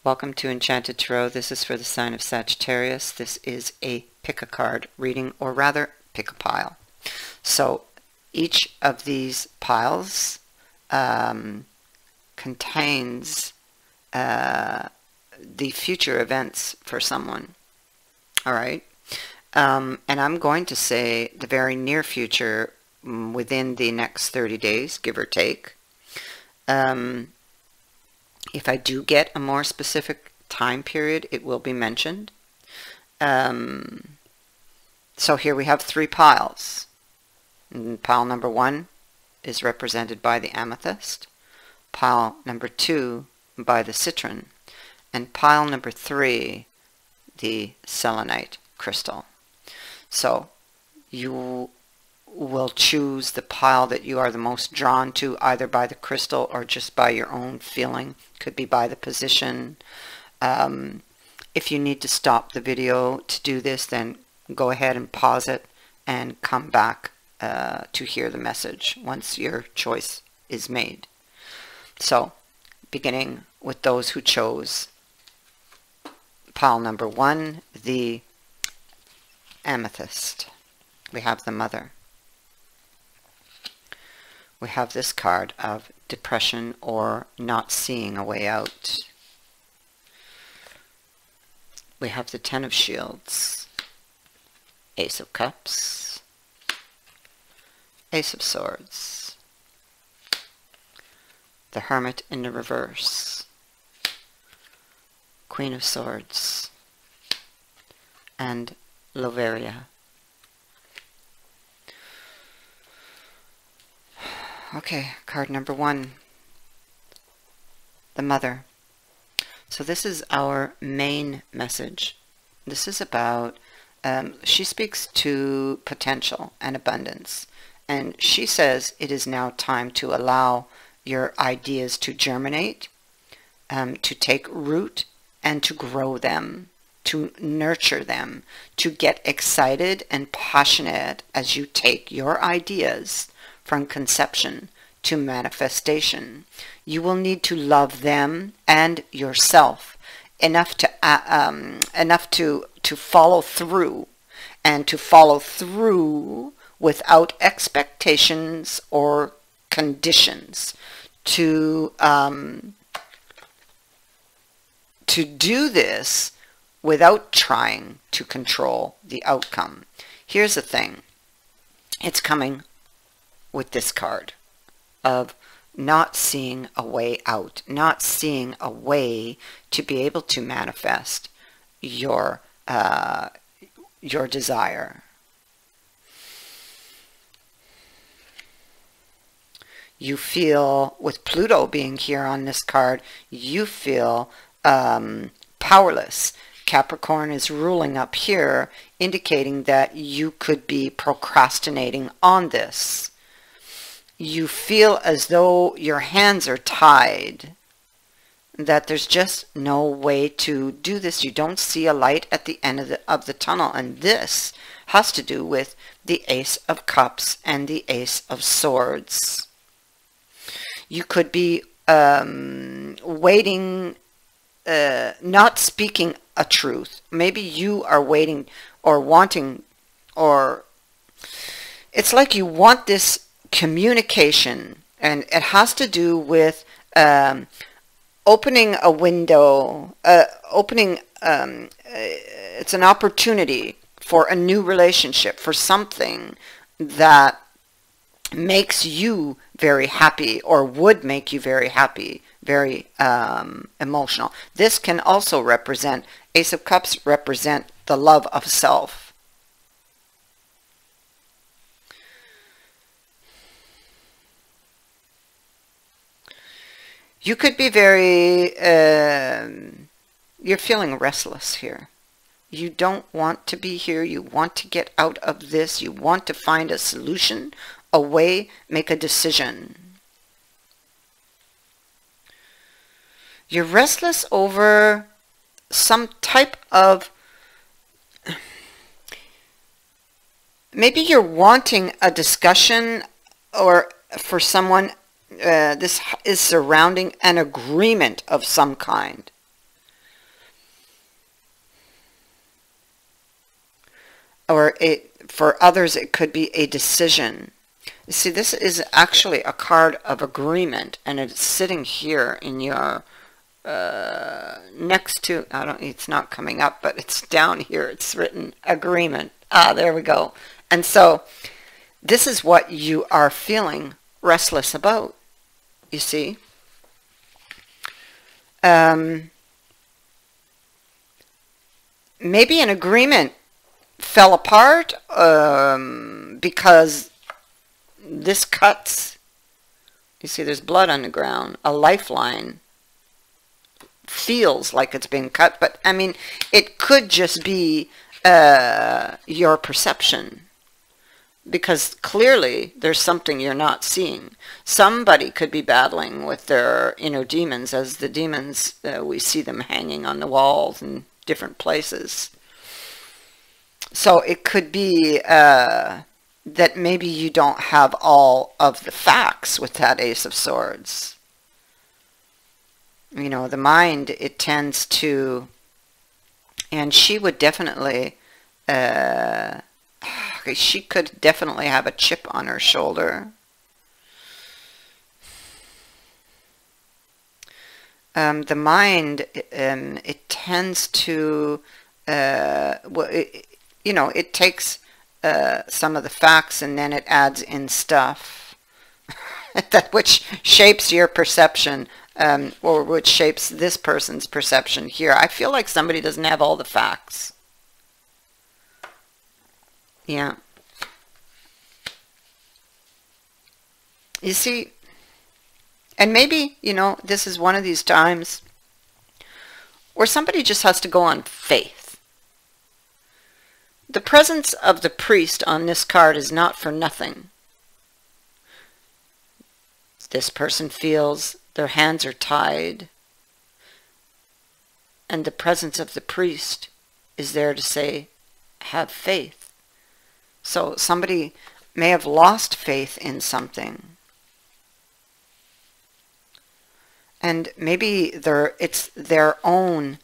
Welcome to Enchanted Tarot. This is for the sign of Sagittarius. This is a pick a card reading, or rather pick a pile. So each of these piles contains the future events for someone. All right. And I'm going to say the very near future, within the next 30 days, give or take. If I do get a more specific time period, it will be mentioned. So here we have three piles. And pile number 1 is represented by the Amethyst. Pile number 2 by the Citrine. And pile number 3, the Selenite crystal. So you will choose the pile that you are the most drawn to, either by the crystal or just by your own feeling. Could be by the position. If you need to stop the video to do this, then go ahead and pause it and come back to hear the message once your choice is made. So, beginning with those who chose pile number 1, the Amethyst. We have the Mother. We have this card of depression or not seeing a way out. We have the Ten of Shields, Ace of Cups, Ace of Swords, the Hermit in the reverse, Queen of Swords, and Loveria. Okay, card number 1, the Mother. So this is our main message. This is about, she speaks to potential and abundance. And she says it is now time to allow your ideas to germinate, to take root, and to grow them, to nurture them, to get excited and passionate as you take your ideas from conception to manifestation. You will need to love them and yourself enough to follow through, and to follow through without expectations or conditions. To do this without trying to control the outcome. Here's the thing. It's coming with this card of not seeing a way out, not seeing a way to be able to manifest your desire. You feel, with Pluto being here on this card, you feel powerless. Capricorn is ruling up here, indicating that you could be procrastinating on this. You feel as though your hands are tied, that there's just no way to do this. You don't see a light at the end of the tunnel, and this has to do with the Ace of Cups and the Ace of Swords. You could be waiting, not speaking a truth. Maybe you are waiting or wanting, or it's like you want this communication, and it has to do with opening a window, it's an opportunity for a new relationship, for something that makes you very happy, or would make you very happy, very emotional. This can also represent, Ace of Cups represent the love of self. You could be very, you're feeling restless here. You don't want to be here. You want to get out of this. You want to find a solution, a way, make a decision. You're restless over some type of, maybe you're wanting a discussion, or for someone, this is surrounding an agreement of some kind. or for others it could be a decision. You see, this is actually a card of agreement, and it's sitting here in your next to, it's not coming up, but it's down here. It's written agreement. Ah, there we go. And so this is what you are feeling restless about, you see. Maybe an agreement fell apart because this cuts. You see, there's blood on the ground. A lifeline feels like it's been cut, but I mean, it could just be your perception, because clearly there's something you're not seeing. Somebody could be battling with their inner demons, as the demons, we see them hanging on the walls in different places. So it could be that maybe you don't have all of the facts with that Ace of Swords. You know, the mind, it tends to, and she would definitely, she could definitely have a chip on her shoulder. The mind, it tends to, you know, it takes some of the facts and then it adds in stuff that which shapes your perception, or which shapes this person's perception here. I feel like somebody doesn't have all the facts. Yeah. You see, and maybe, you know, this is one of these times where somebody just has to go on faith. The presence of the priest on this card is not for nothing. This person feels their hands are tied, and the presence of the priest is there to say, have faith. So somebody may have lost faith in something. And maybe it's their own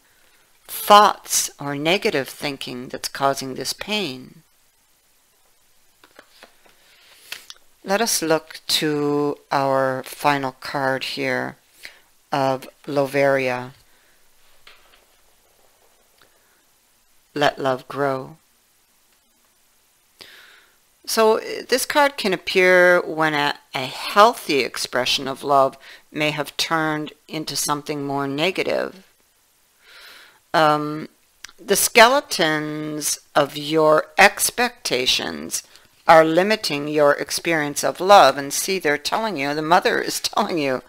thoughts or negative thinking that's causing this pain. Let us look to our final card here of Loveria. Let love grow. So this card can appear when a healthy expression of love may have turned into something more negative. The skeletons of your expectations are limiting your experience of love. And see, they're telling you, the mother is telling you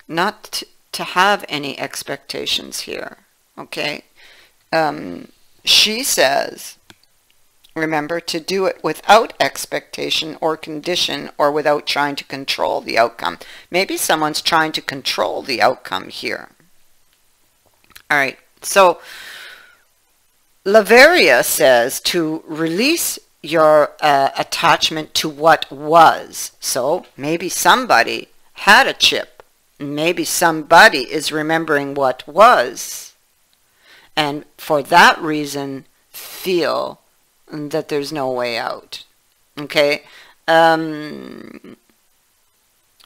not to have any expectations here. Okay? She says, remember, to do it without expectation or condition, or without trying to control the outcome. Maybe someone's trying to control the outcome here. All right, so Laveria says to release your attachment to what was. So maybe somebody had a chip. Maybe somebody is remembering what was. And for that reason, feel that there's no way out. Okay?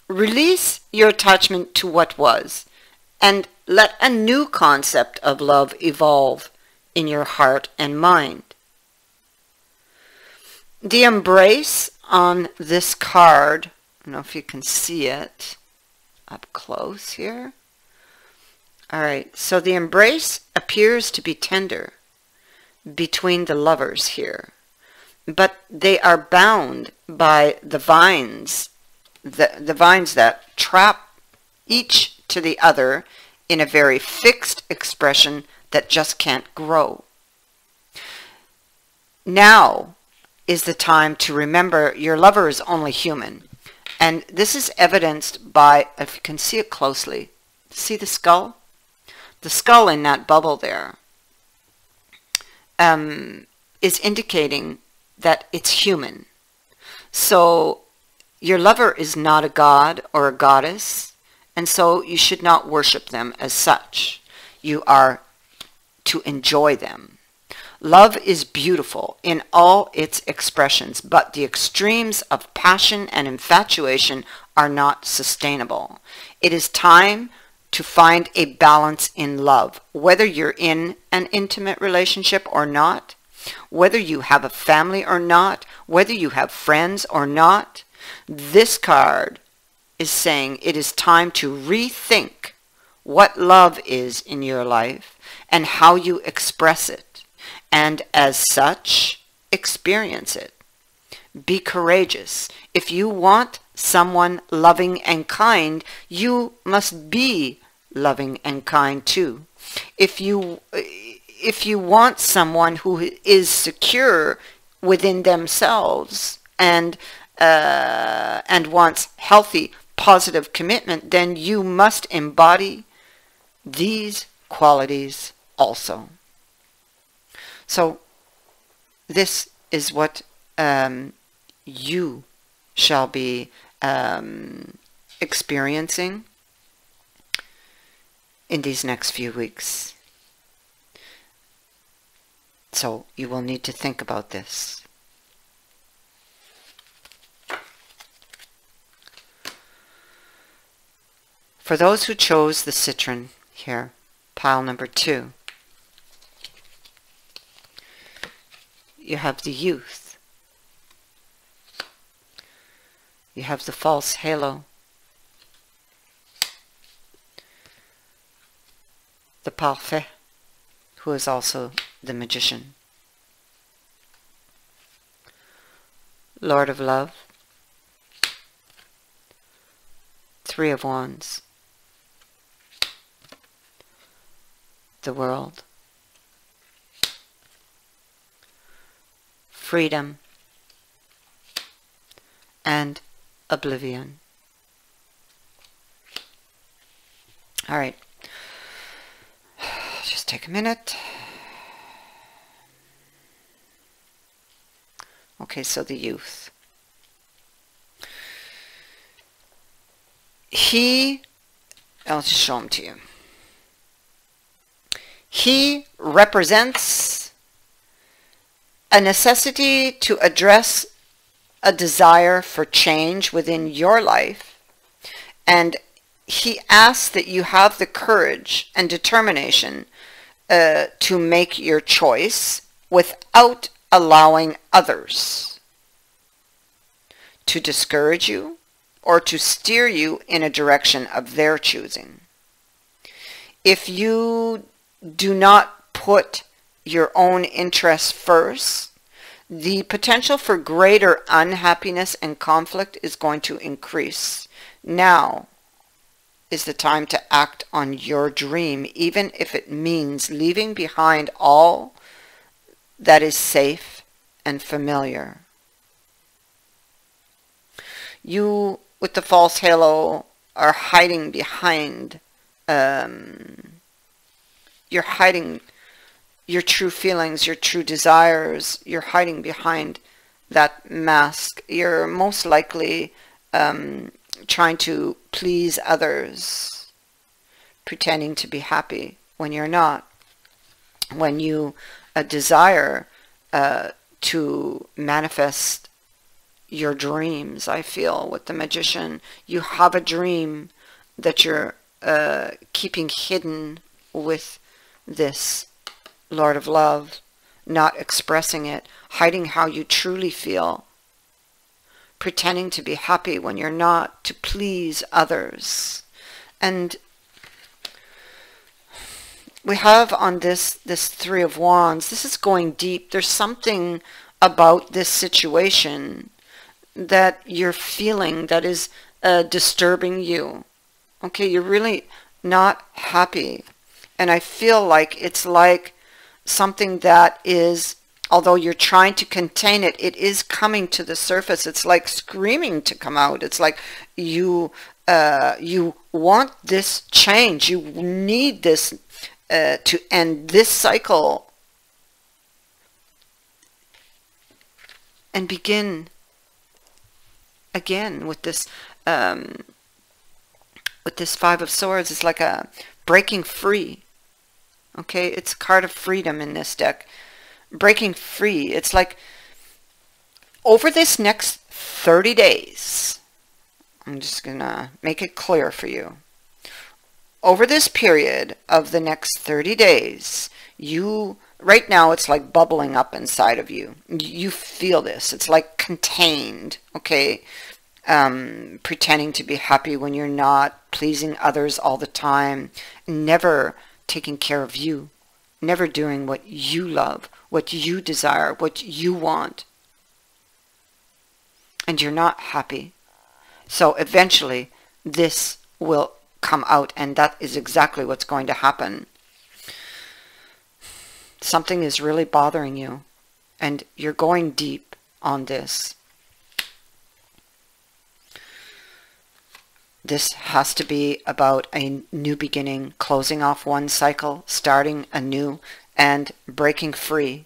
Release your attachment to what was, and let a new concept of love evolve in your heart and mind. The embrace on this card, I don't know if you can see it up close here. All right, so the embrace appears to be tender between the lovers here, but they are bound by the vines, the vines that trap each to the other in a very fixed expression that just can't grow. Now is the time to remember your lover is only human, and this is evidenced by, if you can see it closely, see the skull? The skull in that bubble there is indicating that it's human. So your lover is not a god or a goddess, and so you should not worship them as such. You are to enjoy them. Love is beautiful in all its expressions, but the extremes of passion and infatuation are not sustainable. It is time to find a balance in love, whether you're in an intimate relationship or not, whether you have a family or not, whether you have friends or not. This card is saying it is time to rethink what love is in your life and how you express it, and as such, experience it. Be courageous. If you want someone loving and kind, you must be loving and kind too. If you want someone who is secure within themselves and wants healthy, positive commitment, then you must embody these qualities also. So this is what you shall be experiencing in these next few weeks. So you will need to think about this. For those who chose the Citrine here, pile number 2, you have the youth. You have the false halo. The parfait, who is also the magician. Lord of Love. 3 of Wands. The World. Freedom. And Oblivion. All right. Just take a minute. Okay, so the youth. I'll just show him to you. He represents a necessity to address a desire for change within your life, and he asks that you have the courage and determination to make your choice without allowing others to discourage you or to steer you in a direction of their choosing. If you do not put your own interests first, the potential for greater unhappiness and conflict is going to increase. Now is the time to act on your dream, even if it means leaving behind all that is safe and familiar. You, with the false halo, are hiding behind, you're hiding your true feelings, your true desires. You're hiding behind that mask. You're most likely trying to please others, pretending to be happy when you're not. When you desire to manifest your dreams, I feel, with the magician, you have a dream that you're keeping hidden with this Lord of Love, not expressing it, hiding how you truly feel, pretending to be happy when you're not, to please others. And we have on this 3 of Wands, this is going deep. There's something about this situation that you're feeling that is disturbing you. Okay, you're really not happy. And I feel like it's like something that is, although you're trying to contain it, it is coming to the surface. It's like screaming to come out. It's like you want this change. You need this to end this cycle and begin again with this 5 of Swords. It's like a breaking free. Okay, it's a card of freedom in this deck. breaking free. It's like over this next 30 days, I'm just going to make it clear for you. Over this period of the next 30 days, right now it's like bubbling up inside of you. You feel this. It's like contained, okay? Pretending to be happy when you're not, pleasing others all the time, never taking care of you, never doing what you love, what you desire, what you want. And you're not happy. So eventually this will come out, and that is exactly what's going to happen. Something is really bothering you, and you're going deep on this. This has to be about a new beginning, closing off one cycle, starting a new, and breaking free.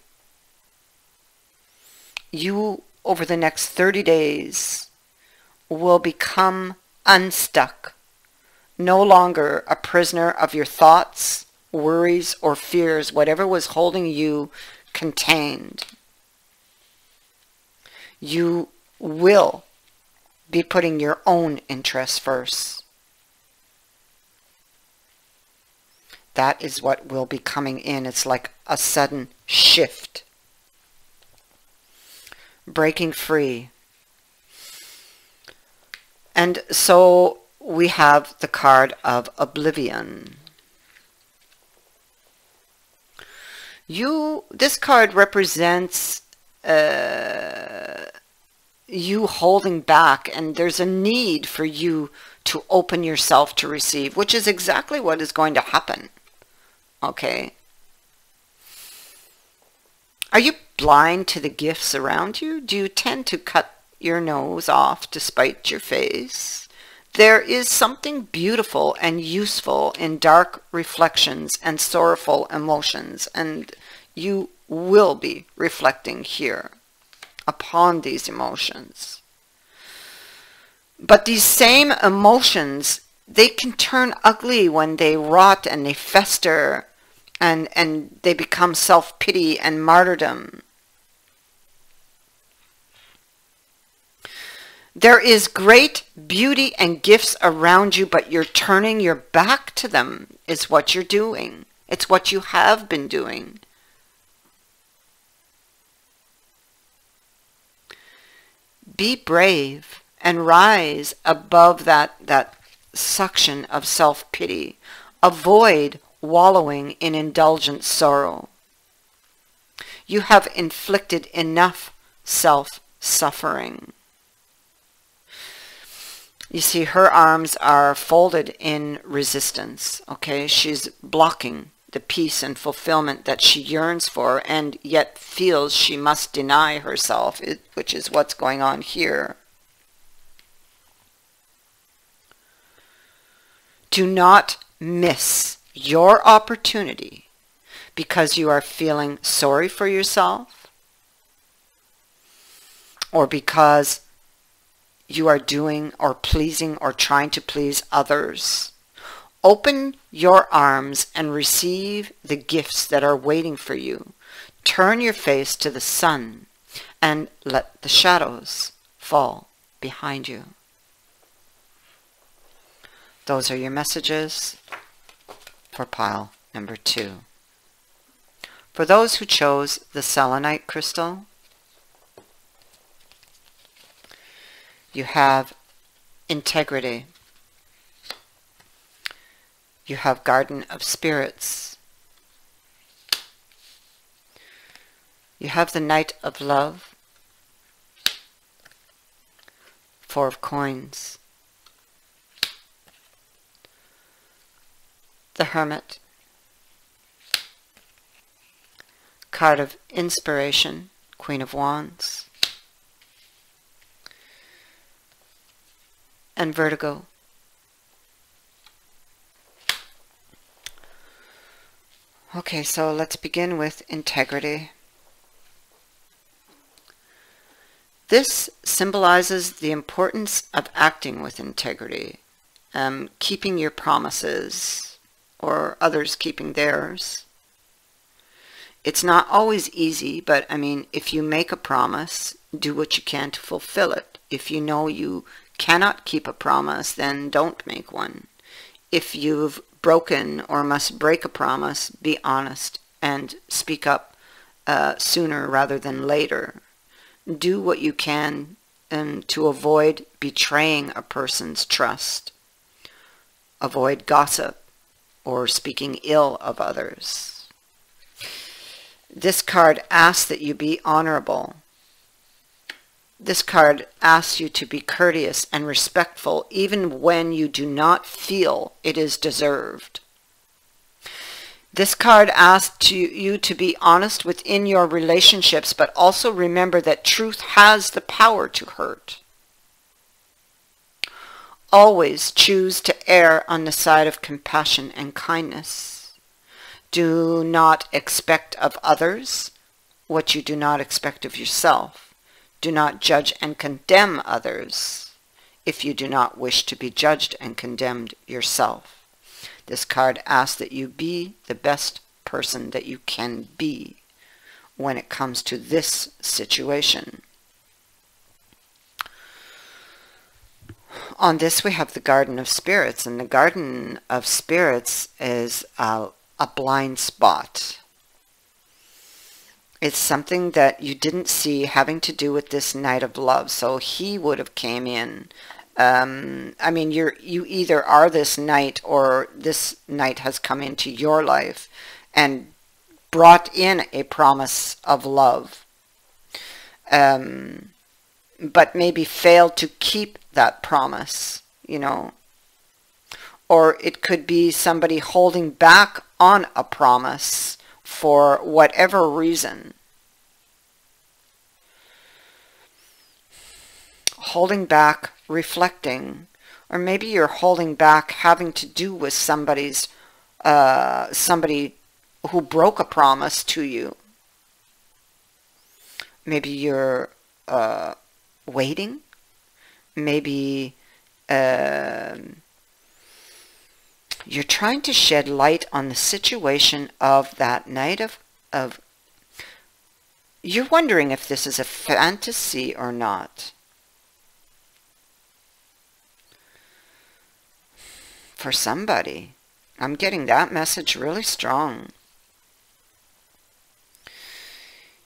You, over the next 30 days, will become unstuck, no longer a prisoner of your thoughts, worries, or fears, whatever was holding you contained. You will be putting your own interests first. That is what will be coming in. It's like a sudden shift. Breaking free. And so we have the card of Oblivion. This card represents you holding back, and there's a need for you to open yourself to receive, which is exactly what is going to happen. Okay? Are you blind to the gifts around you? Do you tend to cut your nose off to spite your face? There is something beautiful and useful in dark reflections and sorrowful emotions, and you will be reflecting here upon these emotions. But these same emotions, they can turn ugly when they rot and they fester, and they become self-pity and martyrdom. There is great beauty and gifts around you, but you're turning your back to them is what you're doing. It's what you have been doing. Be brave and rise above that suction of self-pity. Avoid wallowing in indulgent sorrow. You have inflicted enough self-suffering. You see, her arms are folded in resistance, okay? She's blocking the peace and fulfillment that she yearns for, and yet feels she must deny herself, which is what's going on here. Do not miss your opportunity because you are feeling sorry for yourself, or because you are doing or pleasing or trying to please others. Open your arms and receive the gifts that are waiting for you. Turn your face to the sun and let the shadows fall behind you. Those are your messages for pile number 2. For those who chose the Selenite crystal, you have integrity. You have Garden of Spirits. You have the Knight of Love. 4 of Coins. The Hermit. Card of Inspiration, Queen of Wands. And Vertigo. Okay, so let's begin with integrity. This symbolizes the importance of acting with integrity, keeping your promises or others keeping theirs. It's not always easy, but I mean, if you make a promise, do what you can to fulfill it. If you know you cannot keep a promise, then don't make one. If you've broken or must break a promise, be honest and speak up sooner rather than later. Do what you can to avoid betraying a person's trust. Avoid gossip or speaking ill of others. This card asks that you be honorable. This card asks you to be courteous and respectful even when you do not feel it is deserved. This card asks you to be honest within your relationships, but also remember that truth has the power to hurt. Always choose to err on the side of compassion and kindness. Do not expect of others what you do not expect of yourself. Do not judge and condemn others if you do not wish to be judged and condemned yourself. This card asks that you be the best person that you can be when it comes to this situation. On this we have the Garden of Spirits, and the Garden of Spirits is a blind spot. It's something that you didn't see having to do with this Knight of Love. So he would have came in. I mean, you either are this knight, or this knight has come into your life and brought in a promise of love, but maybe failed to keep that promise, you know. Or it could be somebody holding back on a promise for whatever reason. Holding back, reflecting, or maybe you're holding back having to do with somebody who broke a promise to you. Maybe you're waiting. Maybe you're trying to shed light on the situation of that Knight of... You're wondering if this is a fantasy or not. For somebody. I'm getting that message really strong.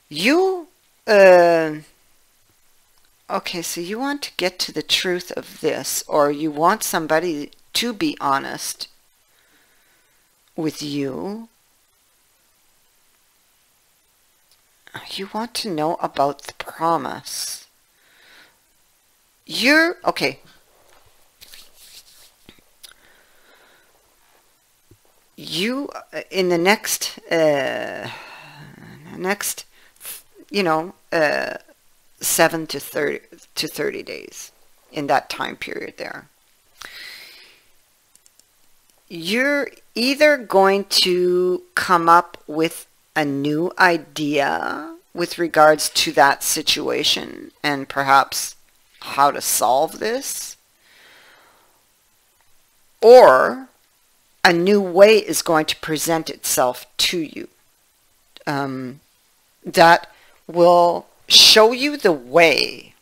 You... okay, so you want to get to the truth of this, or you want somebody to be honest with you. You want to know about the promise. Okay. You, in the next, you know, 7 to 30 days, in that time period there, you're either going to come up with a new idea with regards to that situation and perhaps how to solve this, or a new way is going to present itself to you that will show you the way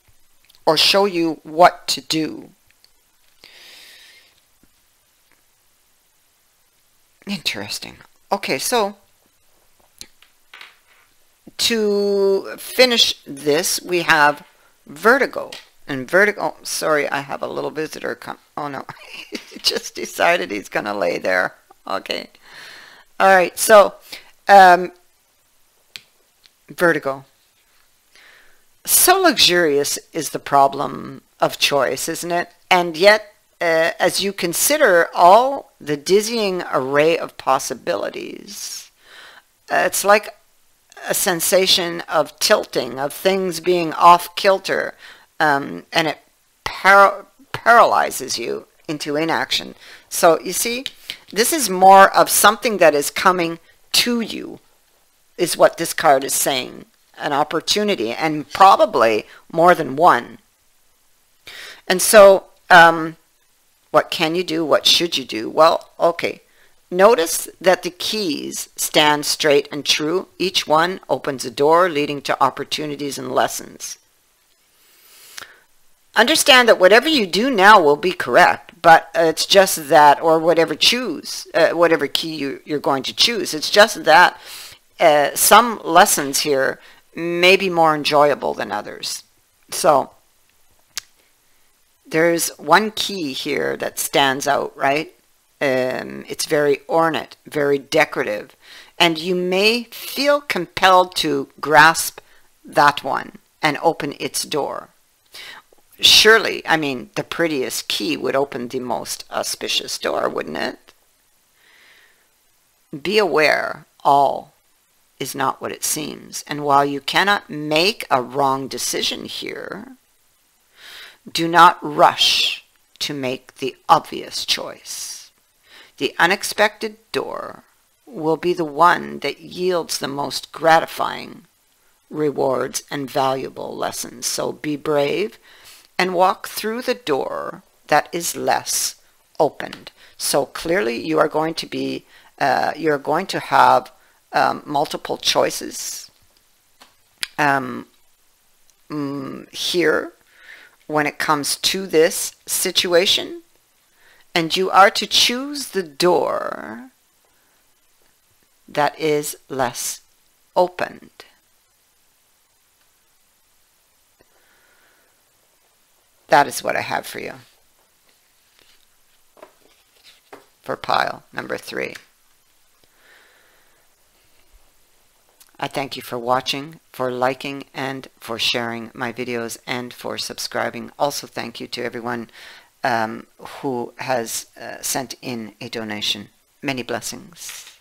or show you what to do. Interesting. Okay, so to finish this, we have Vertigo. And Vertigo, sorry, I have a little visitor come. Oh no, he just decided he's going to lay there. Okay. All right, so Vertigo. So luxurious is the problem of choice, isn't it? And yet, as you consider all the dizzying array of possibilities, it's like a sensation of tilting, of things being off kilter, and it paralyzes you into inaction. So you see, this is more of something that is coming to you, is what this card is saying. An opportunity, and probably more than one. And so, what can you do? What should you do? Well, okay. Notice that the keys stand straight and true. Each one opens a door leading to opportunities and lessons. Understand that whatever you do now will be correct, but it's just that, or whatever key you're going to choose, it's just that some lessons here may be more enjoyable than others. So there's one key here that stands out, right? It's very ornate, very decorative, and you may feel compelled to grasp that one and open its door. Surely, I mean, the prettiest key would open the most auspicious door, wouldn't it? Be aware, all is not what it seems. And while you cannot make a wrong decision here, do not rush to make the obvious choice. The unexpected door will be the one that yields the most gratifying rewards and valuable lessons. So be brave and walk through the door that is less opened. So clearly you are going to be, you're going to have multiple choices here when it comes to this situation, and you are to choose the door that is less opened. That is what I have for you for pile number 3. I thank you for watching, for liking, and for sharing my videos, and for subscribing. Also thank you to everyone who has sent in a donation. Many blessings.